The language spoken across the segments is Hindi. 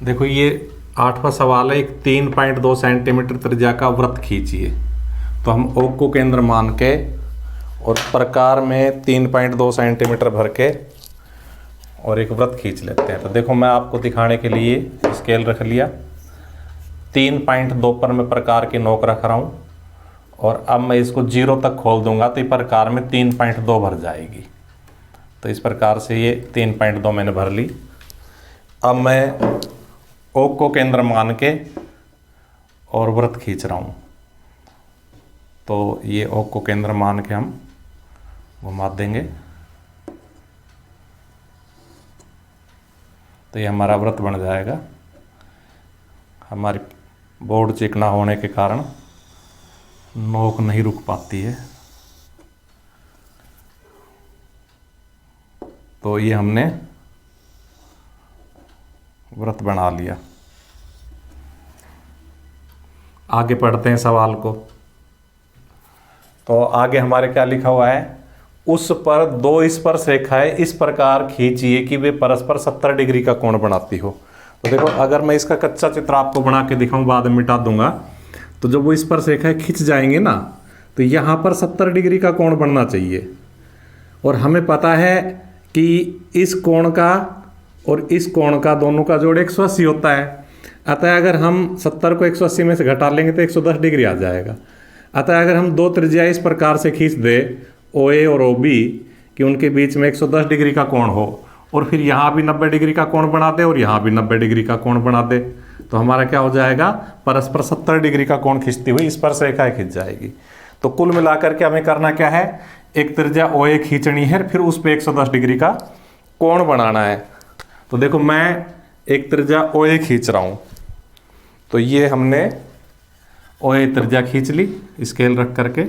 देखो ये 8वां सवाल है। एक 3.2 सेंटीमीटर त्रिज्या का वृत्त खींचिए। तो हम O को केंद्र मान के और प्रकार में 3.2 सेंटीमीटर भर के और एक वृत्त खींच लेते हैं। तो देखो मैं आपको दिखाने के लिए स्केल रख लिया। 3.2 पर मैं प्रकार की नोक रख रहा हूँ और अब मैं इसको 0 तक खोल दूंगा तो ये प्रकार में 3.2 भर जाएगी। तो इस प्रकार से ये 3.2 मैंने भर ली। अब मैं O को केंद्र मान के और वृत्त खींच रहा हूँ। तो ये O को केंद्र मान के हम घुमा देंगे तो ये हमारा वृत्त बन जाएगा। हमारी बोर्ड चिकना होने के कारण नोक नहीं रुक पाती है। तो ये हमने वृत्त बना लिया। आगे पढ़ते हैं सवाल को। तो आगे हमारे क्या लिखा हुआ है, उस पर दो स्पर्श रेखाएं इस प्रकार खींचिए कि वे परस्पर 70 डिग्री का कोण बनाती हो। तो देखो अगर मैं इसका कच्चा चित्र आपको बना के दिखाऊं, बाद में मिटा दूंगा, तो जब वो स्पर्श रेखाएं खिंच जाएंगे ना तो यहाँ पर 70 डिग्री का कोण बनना चाहिए। और हमें पता है कि इस कोण का और इस कोण का दोनों का जोड़ 180 होता है। अतः अगर हम 70 को 180 में से घटा लेंगे तो 110 डिग्री आ जाएगा। अतः अगर हम दो त्रिज्या इस प्रकार से खींच दे OA और OB कि उनके बीच में 110 डिग्री का कोण हो और फिर यहाँ भी 90 डिग्री का कोण बना दे और यहाँ भी 90 डिग्री का कोण बना दे, तो हमारा क्या हो जाएगा, परस्पर 70 डिग्री का कोण खींचती हुई स्पर्श रेखाएं खींच जाएगी। तो कुल मिलाकर के हमें करना क्या है, एक त्रिज्या OA खींचनी है, फिर उस पर 110 डिग्री का कोण बनाना है। तो देखो मैं एक त्रिज्या OA खींच रहा हूँ। तो ये हमने OA त्रिज्या खींच ली स्केल रख करके,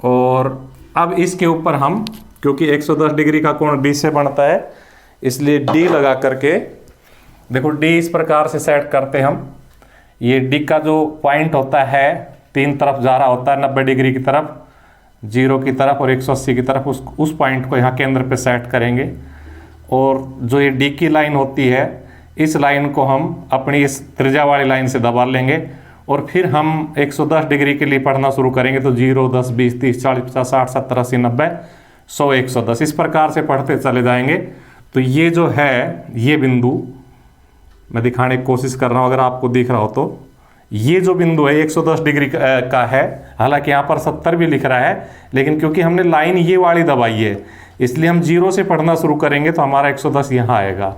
और अब इसके ऊपर हम, क्योंकि 110 डिग्री का कोण D से बनता है, इसलिए D लगा करके, देखो D इस प्रकार से सेट करते हम। ये D का जो पॉइंट होता है तीन तरफ जा रहा होता है, 90 डिग्री की तरफ, 0 की तरफ और 180 की तरफ, उस पॉइंट को यहाँ केंद्र पे सेट करेंगे। और जो ये D की लाइन होती है, इस लाइन को हम अपनी इस त्रिज्या वाली लाइन से दबा लेंगे और फिर हम 110 डिग्री के लिए पढ़ना शुरू करेंगे। तो 0, 10, 20, 30, 40, 50, 60, 70, 80, 90, 100, 110 इस प्रकार से पढ़ते चले जाएंगे। तो ये जो है, ये बिंदु मैं दिखाने की कोशिश कर रहा हूँ, अगर आपको दिख रहा हो तो ये जो बिंदु है 110 डिग्री का है। हालांकि यहाँ पर 70 भी लिख रहा है, लेकिन क्योंकि हमने लाइन ये वाली दबाई है इसलिए हम 0 से पढ़ना शुरू करेंगे तो हमारा 110 यहाँ आएगा।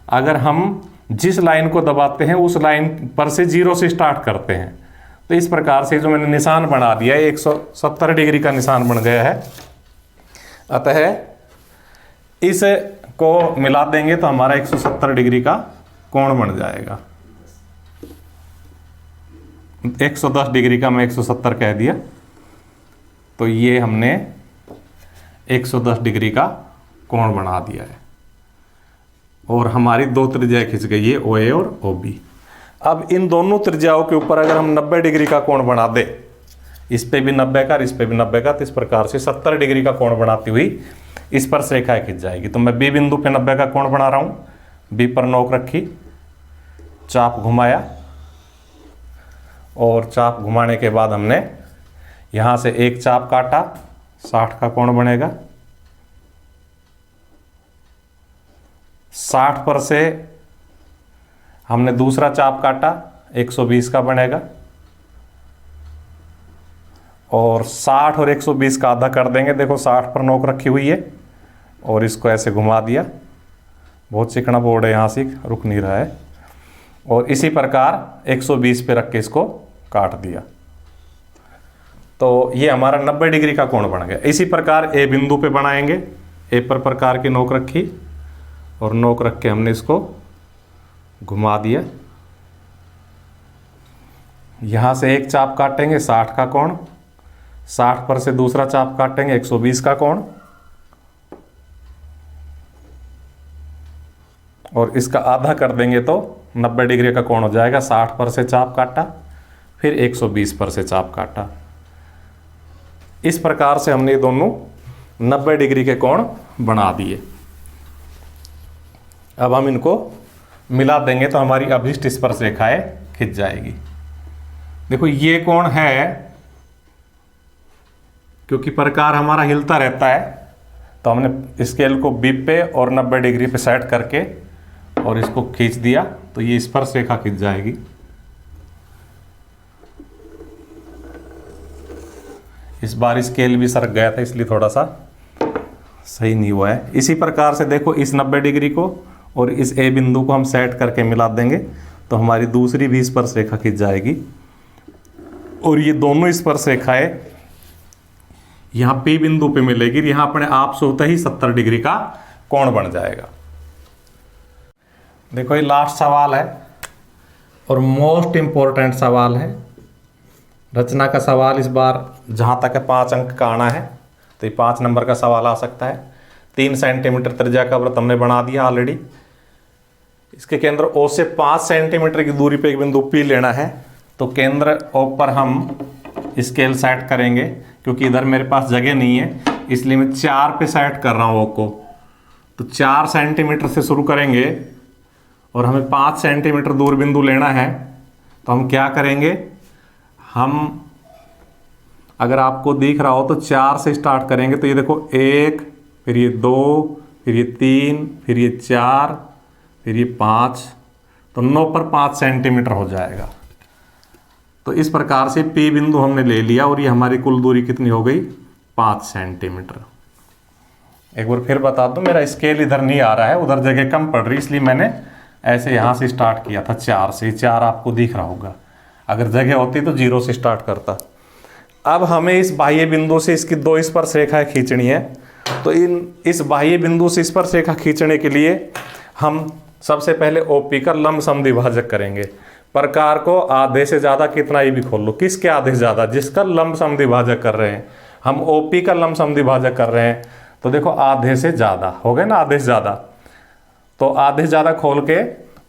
अगर हम जिस लाइन को दबाते हैं उस लाइन पर से 0 से स्टार्ट करते हैं, तो इस प्रकार से जो मैंने निशान बना दिया है 170 डिग्री का निशान बन गया है। अतः इस को मिला देंगे तो हमारा 170 डिग्री का कोण बन जाएगा। 110 डिग्री का मैं 170 कह दिया। तो ये हमने 110 डिग्री का कोण बना दिया है और हमारी दो त्रिज्याएं खिंच गई है, OA और OB। अब इन दोनों त्रिज्याओं के ऊपर अगर हम 90 डिग्री का कोण बना दे, इस पे भी 90 का और इस पे भी 90 का, तो इस प्रकार से 70 डिग्री का कोण बनाती हुई स्पर्श रेखाएं खिंच जाएगी। तो मैं B बिंदु पे 90 का कोण बना रहा हूँ। B पर नोक रखी, चाप घुमाया और चाप घुमाने के बाद हमने यहाँ से एक चाप काटा, 60 का कोण बनेगा। 60 पर से हमने दूसरा चाप काटा, 120 का बनेगा। और 60 और 120 का आधा कर देंगे। देखो 60 पर नोक रखी हुई है और इसको ऐसे घुमा दिया। बहुत चिकना बोर्ड है, यहाँ से रुक नहीं रहा है। और इसी प्रकार 120 पे रख के इसको काट दिया। तो ये हमारा 90 डिग्री का कोण बन गया। इसी प्रकार A बिंदु पे बनाएंगे। A पर प्रकार की नोक रखी और नोक रख के हमने इसको घुमा दिया। यहाँ से एक चाप काटेंगे, 60 का कोण। 60 पर से दूसरा चाप काटेंगे, 120 का कोण। और इसका आधा कर देंगे तो 90 डिग्री का कोण हो जाएगा। 60 पर से चाप काटा, फिर 120 पर से चाप काटा। इस प्रकार से हमने दोनों 90 डिग्री के कोण बना दिए। अब हम इनको मिला देंगे तो हमारी अभिष्ट स्पर्श रेखाएं खिंच जाएगी। देखो ये कोण है, क्योंकि प्रकार हमारा हिलता रहता है तो हमने स्केल को बी पे और 90 डिग्री पे सेट करके और इसको खींच दिया तो ये स्पर्श रेखा खिंच जाएगी। इस बार स्केल भी सरक गया था इसलिए थोड़ा सा सही नहीं हुआ है। इसी प्रकार से देखो इस 90 डिग्री को और इस ए बिंदु को हम सेट करके मिला देंगे तो हमारी दूसरी भी स्पर्श रेखा खिंच जाएगी। और ये दोनों स्पर्श रेखाएं यहाँ पी बिंदु पे मिलेगी, यहाँ अपने आप से होता ही 70 डिग्री का कोण बन जाएगा। देखो ये लास्ट सवाल है और मोस्ट इंपॉर्टेंट सवाल है। रचना का सवाल इस बार जहाँ तक है 5 अंक का आना है, तो ये 5 नंबर का सवाल आ सकता है। 3 सेंटीमीटर त्रिज्या का वृत्त हमने बना दिया ऑलरेडी। इसके केंद्र ओ से 5 सेंटीमीटर की दूरी पे एक बिंदु पी लेना है। तो केंद्र ओ पर हम स्केल सेट करेंगे, क्योंकि इधर मेरे पास जगह नहीं है इसलिए मैं 4 पे सेट कर रहा हूँ ओ को। तो 4 सेंटीमीटर से शुरू करेंगे और हमें 5 सेंटीमीटर दूर बिंदु लेना है। तो हम क्या करेंगे, हम अगर आपको दिख रहा हो तो 4 से स्टार्ट करेंगे। तो ये देखो 1, फिर ये 2, फिर ये 3, फिर ये 4, फिर ये 5, तो 9 पर 5 सेंटीमीटर हो जाएगा। तो इस प्रकार से P बिंदु हमने ले लिया और ये हमारी कुल दूरी कितनी हो गई, 5 सेंटीमीटर। एक बार फिर बता दूं, मेरा स्केल इधर नहीं आ रहा है, उधर जगह कम पड़ रही, इसलिए मैंने ऐसे यहाँ से स्टार्ट किया था 4 से। 4 आपको दिख रहा होगा, अगर जगह होती तो 0 से स्टार्ट करता। अब हमें इस बाह्य बिंदु से इसकी 2 स्पर्श रेखाएं खींचनी है। तो इस बाह्य बिंदु से स्पर्श रेखा खींचने के लिए हम सबसे पहले OP का लंब समद्विभाजक करेंगे। प्रकार को आधे से ज़्यादा कितना ही भी खोल लो, किसके आधे से ज़्यादा, जिसका लंब समद्विभाजक कर रहे हैं। हम OP का लंब समद्विभाजक कर रहे हैं तो देखो आधे से ज़्यादा हो गए ना, आधे से ज़्यादा। तो आधे से ज़्यादा खोल के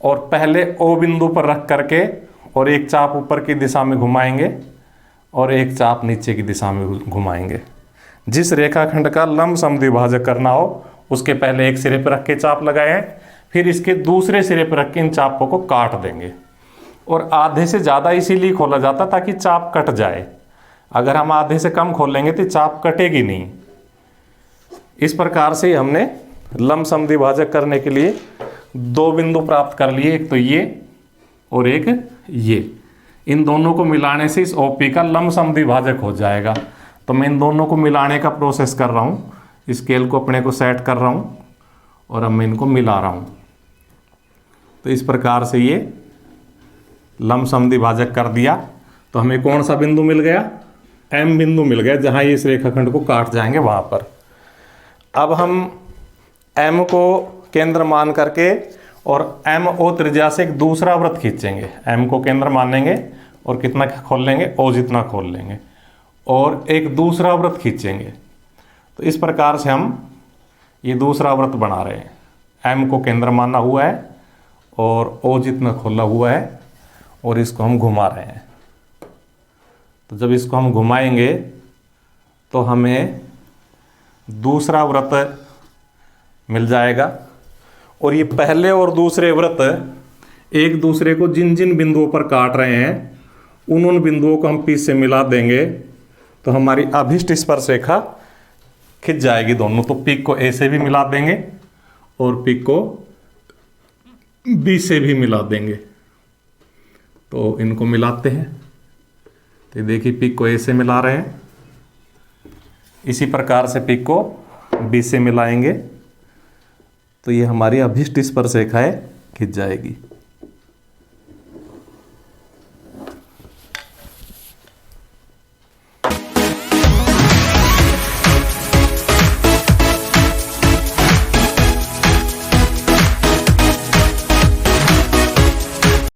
और पहले O बिंदु पर रख करके और एक चाप ऊपर की दिशा में घुमाएंगे और एक चाप नीचे की दिशा में घुमाएंगे। जिस रेखाखंड का लंब समद्विभाजक करना हो उसके पहले एक सिरे पर रख के चाप लगाएं, फिर इसके दूसरे सिरे पर रख के इन चापों को काट देंगे। और आधे से ज़्यादा इसीलिए खोला जाता ताकि चाप कट जाए। अगर हम आधे से कम खोलेंगे तो चाप कटेगी नहीं। इस प्रकार से हमने लंब समद्विभाजक करने के लिए 2 बिंदु प्राप्त कर लिए, एक तो ये और एक ये। इन दोनों को मिलाने से इस OP का लंब समद्विभाजक हो जाएगा। तो मैं इन दोनों को मिलाने का प्रोसेस कर रहा हूँ, स्केल को अपने को सेट कर रहा हूँ और अब मैं इनको मिला रहा हूँ। तो इस प्रकार से ये लंब समद्विभाजक कर दिया। तो हमें कौन सा बिंदु मिल गया, M बिंदु मिल गया, जहाँ ये इस रेखाखंड को काट जाएंगे वहाँ पर। अब हम M को केंद्र मान करके और MO त्रिज्या से एक दूसरा वृत्त खींचेंगे। M को केंद्र मानेंगे और कितना खोल लेंगे, O जितना खोल लेंगे और एक दूसरा वृत्त खींचेंगे। तो इस प्रकार से हम ये दूसरा वृत्त बना रहे हैं। M को केंद्र माना हुआ है और O जितना खोला हुआ है और इसको हम घुमा रहे हैं। तो जब इसको हम घुमाएंगे तो हमें दूसरा वृत्त मिल जाएगा। और ये पहले और दूसरे वृत्त एक दूसरे को जिन जिन बिंदुओं पर काट रहे हैं उन बिंदुओं को हम P से मिला देंगे तो हमारी अभिष्ट स्पर्श रेखा खिंच जाएगी दोनों। तो P को A से भी मिला देंगे और P को B से भी मिला देंगे। तो इनको मिलाते हैं। तो देखिए P को A से मिला रहे हैं, इसी प्रकार से P को B से मिलाएंगे तो ये हमारी अभिष्ट स्पर्श रेखाएं खिंच जाएगी।